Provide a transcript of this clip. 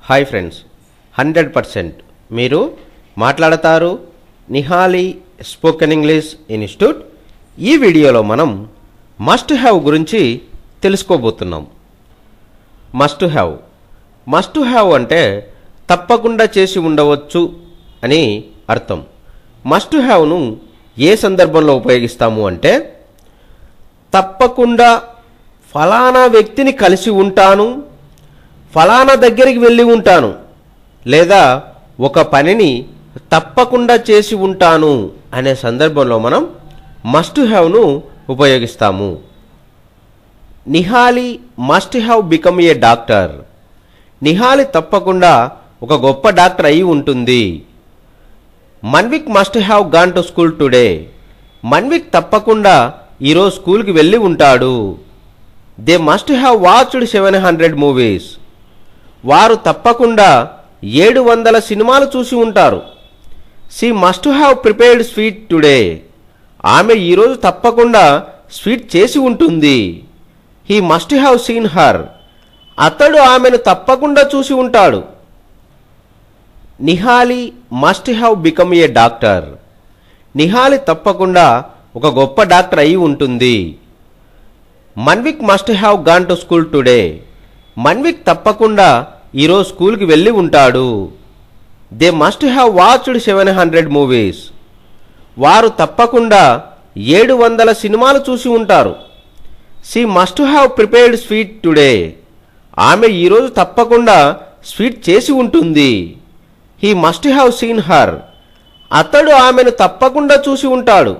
Hi friends, 100% మీరు మాట్లాడతారు Nihali spoken English institute. ఈ వీడియోలో మనం మస్ట్ హ్యావ్ గురించి తెలుసుకోబోతున్నాం. మస్ట్ హ్యావ్ అంటే తప్పకుండా చేసి ఉండవచ్చు అని అర్థం. మస్ట్ హ్యావ్ను ఏ సందర్భంలో ఉపయోగిస్తాము అంటే, తప్పకుండా ఫలానా వ్యక్తిని కలిసి ఉంటాను, ఫలానా దగ్గరికి వెళ్ళి ఉంటాను, లేదా ఒక పనిని తప్పకుండా చేసి ఉంటాను అనే సందర్భంలో మనం మస్ట్ హ్యావ్ను ఉపయోగిస్తాము. Nihali must have become a doctor. Nihali తప్పకుండా ఒక గొప్ప డాక్టర్ అయి ఉంటుంది. Manvik must have gone to school today. Manvik తప్పకుండా ఈరోజు స్కూల్కి వెళ్ళి ఉంటాడు. They must have watched 700 movies. వారు తప్పకుండా 700 సినిమాలు చూసి ఉంటారు. She must have prepared sweet today. ఆమె ఈరోజు తప్పకుండా స్వీట్ చేసి ఉంటుంది. He must have seen her. అతడు ఆమెను తప్పకుండా చూసి ఉంటాడు. Nihali must have become a doctor. Nihali తప్పకుండా ఒక గొప్ప డాక్టర్ అయి ఉంటుంది. Manvik must have gone to school today. Manvik తప్పకుండా ఈరోజు స్కూల్కి వెళ్ళి ఉంటాడు. They must have watched 700 movies. వారు తప్పకుండా 700 సినిమాలు చూసి ఉంటారు. She must have prepared sweet today. ఆమె ఈరోజు తప్పకుండా స్వీట్ చేసి ఉంటుంది. He must have seen her. అతడు ఆమెను తప్పకుండా చూసి ఉంటాడు.